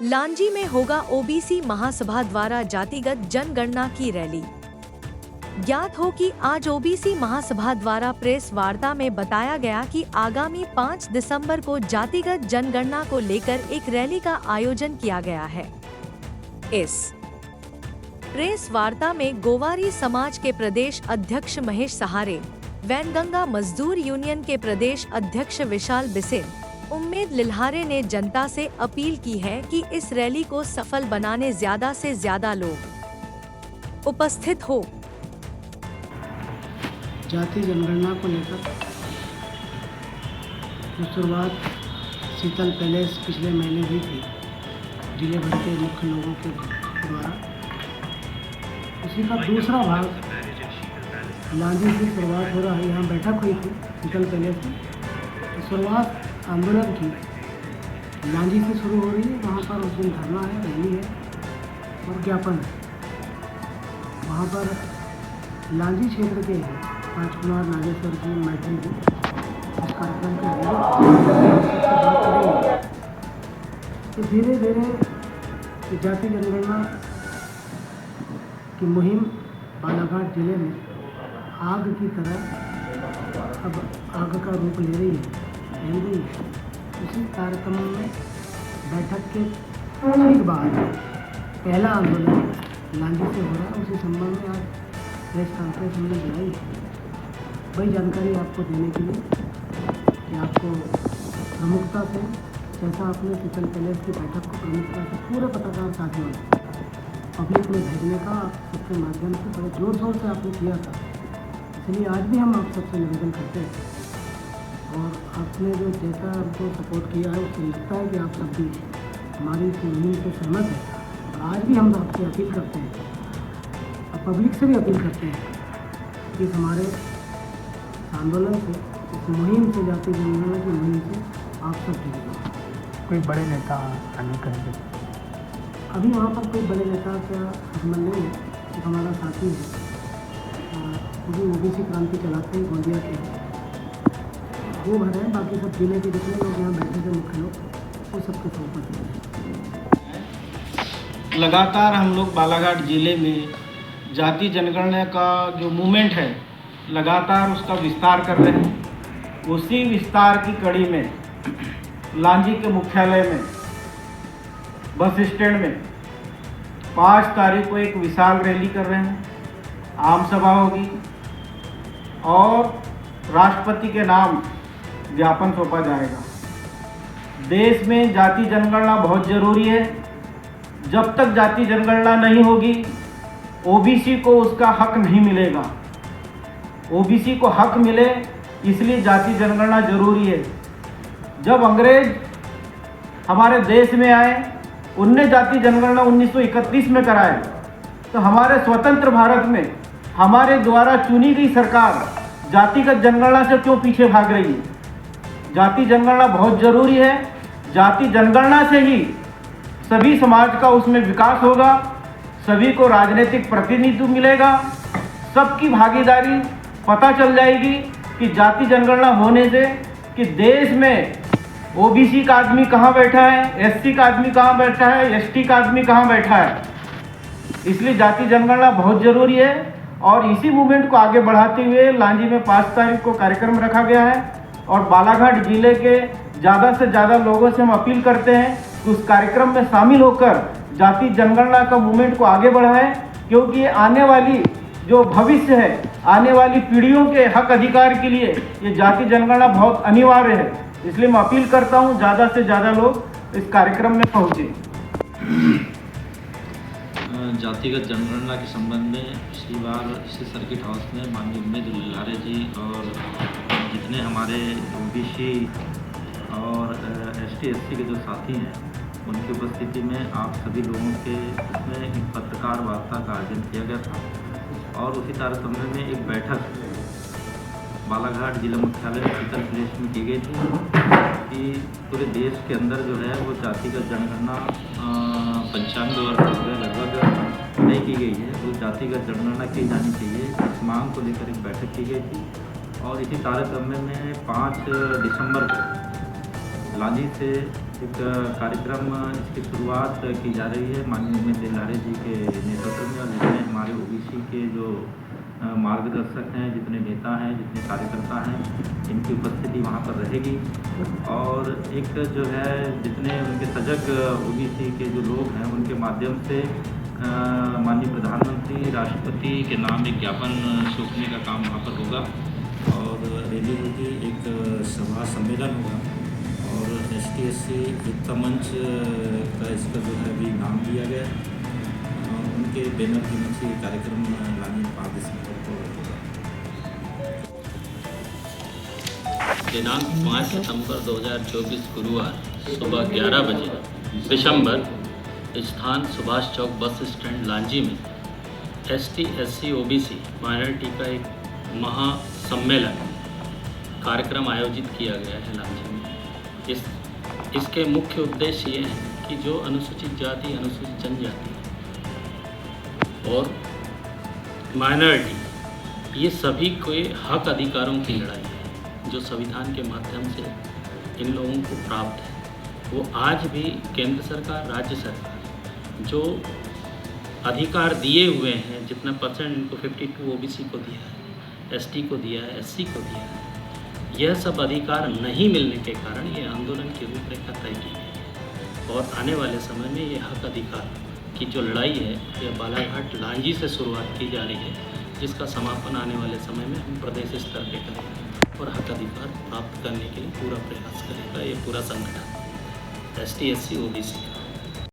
लांजी में होगा ओबीसी महासभा द्वारा जातिगत जनगणना की रैली। ज्ञात हो कि आज ओबीसी महासभा द्वारा प्रेस वार्ता में बताया गया कि आगामी 5 दिसंबर को जातिगत जनगणना को लेकर एक रैली का आयोजन किया गया है। इस प्रेस वार्ता में गोवारी समाज के प्रदेश अध्यक्ष महेश सहारे, वैनगंगा मजदूर यूनियन के प्रदेश अध्यक्ष विशाल बिसेन, उम्मेद लिल्हारे ने जनता से अपील की है कि इस रैली को सफल बनाने ज्यादा से ज्यादा लोग उपस्थित हो। जाति जनगणना को लेकर जो शुरुआत शीतल पैलेस पिछले महीने हुई थी जिले भर के मुख्य लोगों के द्वारा, उसी का दूसरा भाग लांजी से शुरुआत हो रहा है। यहाँ बैठक हुई थी शीतल पैलेस में, तो शुरुआत आंदोलन की लांजी से शुरू हो रही है। वहाँ पर उस दिन धरना है, रैली है और ज्ञापन है। वहाँ पर लांजी क्षेत्र के राजकुमार नागेश्वर जी, मैथिल जी इस कार्यक्रम के तो धीरे धीरे जाति जनगणना की मुहिम बालाघाट जिले में आग की तरह अब आग का रूप ले रही है। उसी कार्यक्रम में बैठक के ठीक बाद पहला आंदोलन लांजी से हो रहा है। उसी संबंध में आज प्रेस कॉन्फ्रेंस हमने बुलाई है, वही जानकारी आपको देने के लिए कि आपको प्रमुखता से, जैसा आपने शीतल पैलेस की बैठक को प्रमुखता से पूरे पत्रकार साथियों ने पब्लिक में भेजने का सबके माध्यम से बड़े जोर शोर से आपने किया था, इसलिए आज भी हम आप सबसे निवेदन करते हैं। और आपने जो जैसा हमको सपोर्ट किया है उससे लगता है कि आप सब भी हमारी इस मुहिम से सहमत हैं। और आज भी हम आपसे अपील करते हैं और पब्लिक से भी अपील करते हैं कि हमारे आंदोलन से, इस मुहिम से, जाति जनगणना की मुहिम से आप सब जुड़े। कोई बड़े नेता आने करेंगे? अभी वहाँ पर कोई बड़े नेता का संबंध नहीं है। एक हमारा साथी है, वो ओबीसी क्रांति चलाते हैं, गोंदिया के वो भर है। बाकी सब जिले के जितने लोग यहाँ बैठे थे मुख्य लोग, वो सबके संपर्क हैं। लगातार हम लोग बालाघाट जिले में जाति जनगणना का जो मूवमेंट है लगातार उसका विस्तार कर रहे हैं। उसी विस्तार की कड़ी में लांजी के मुख्यालय में बस स्टैंड में 5 तारीख को एक विशाल रैली कर रहे हैं। आम सभा होगी और राष्ट्रपति के नाम ज्ञापन सौंपा जाएगा। देश में जाति जनगणना बहुत ज़रूरी है। जब तक जाति जनगणना नहीं होगी ओबीसी को उसका हक नहीं मिलेगा। ओबीसी को हक मिले इसलिए जाति जनगणना जरूरी है। जब अंग्रेज हमारे देश में आए, उनने जाति जनगणना 1931 में कराए, तो हमारे स्वतंत्र भारत में हमारे द्वारा चुनी गई सरकार जातिगत जनगणना से क्यों पीछे भाग रही है? जाति जनगणना बहुत जरूरी है। जाति जनगणना से ही सभी समाज का उसमें विकास होगा, सभी को राजनीतिक प्रतिनिधित्व मिलेगा, सबकी भागीदारी पता चल जाएगी कि जाति जनगणना होने से कि देश में ओबीसी का आदमी कहाँ बैठा है, एससी का आदमी कहाँ बैठा है, एसटी का आदमी कहाँ बैठा है। इसलिए जाति जनगणना बहुत ज़रूरी है और इसी मूवमेंट को आगे बढ़ाते हुए लांजी में 5 तारीख को कार्यक्रम रखा गया है। और बालाघाट जिले के ज़्यादा से ज़्यादा लोगों से हम अपील करते हैं कि उस कार्यक्रम में शामिल होकर जाति जनगणना का मूवमेंट को आगे बढ़ाएं, क्योंकि ये आने वाली जो भविष्य है, आने वाली पीढ़ियों के हक अधिकार के लिए ये जाति जनगणना बहुत अनिवार्य है। इसलिए मैं अपील करता हूँ ज़्यादा से ज़्यादा लोग इस कार्यक्रम में पहुँचे। जातिगत जनगणना के संबंध में पिछली बार इसी सर्किट हाउस में माननीय उम्मेद लिल्हारे जी और जितने हमारे ओबीसी और एसटी एससी के जो साथी हैं उनकी उपस्थिति में आप सभी लोगों के उसमें एक पत्रकार वार्ता का आयोजन किया गया था। और उसी तारतम्य में एक बैठक बालाघाट जिला मुख्यालय शीतल पैलेस में की गई थी कि पूरे देश के अंदर जो है वो जातिगत जनगणना 95 वर्ष लगभग नहीं की गई है, वो जातिगत जनगणना की जानी चाहिए। इस मांग को लेकर एक बैठक की गई थी और इसी तारतम्य में 5 दिसंबर को लांजी से एक कार्यक्रम इसकी शुरुआत की जा रही है माननीय उमेश दिलारे जी के नेतृत्व में, और जितने हमारे ओबीसी के जो मार्गदर्शक हैं, जितने नेता हैं, जितने कार्यकर्ता हैं, इनकी उपस्थिति वहाँ पर रहेगी। और एक जो है जितने उनके सजग ओबीसी के जो लोग हैं, उनके माध्यम से माननीय प्रधानमंत्री, राष्ट्रपति के नाम एक ज्ञापन सौंपने का काम वहाँ पर होगा, और रैली होगी, एक सभा सम्मेलन होगा, और ST/SC एकता मंच का इसका जो है अभी नाम दिया गया, उनके बैनर के नीचे कार्यक्रम लाने 5 दिसंबर को होगा। दिनांक 5 सितंबर 2024 गुरुवार सुबह 11 बजे विशंबर स्थान सुभाष चौक बस स्टैंड लांजी में ST/SC OBC माइनॉरिटी का एक महासम्मेलन कार्यक्रम आयोजित किया गया है लांजी में। इसके मुख्य उद्देश्य ये हैं कि जो अनुसूचित जाति, अनुसूचित जनजाति और माइनॉरिटी, ये सभी के हक अधिकारों की लड़ाई है जो संविधान के माध्यम से इन लोगों को प्राप्त है। वो आज भी केंद्र सरकार, राज्य सरकार जो अधिकार दिए हुए हैं, जितना परसेंट इनको 52 OBC को दिया है, ST को दिया है, SC को दिया है, यह सब अधिकार नहीं मिलने के कारण ये आंदोलन की रूपरेखा तय की गई। और आने वाले समय में ये हक अधिकार की जो लड़ाई है, यह बालाघाट लांजी से शुरुआत की जा रही है, जिसका समापन आने वाले समय में हम प्रदेश स्तर पे करेंगे और हक अधिकार प्राप्त करने के लिए पूरा प्रयास करेगा ये पूरा संगठन ST/SC OBC।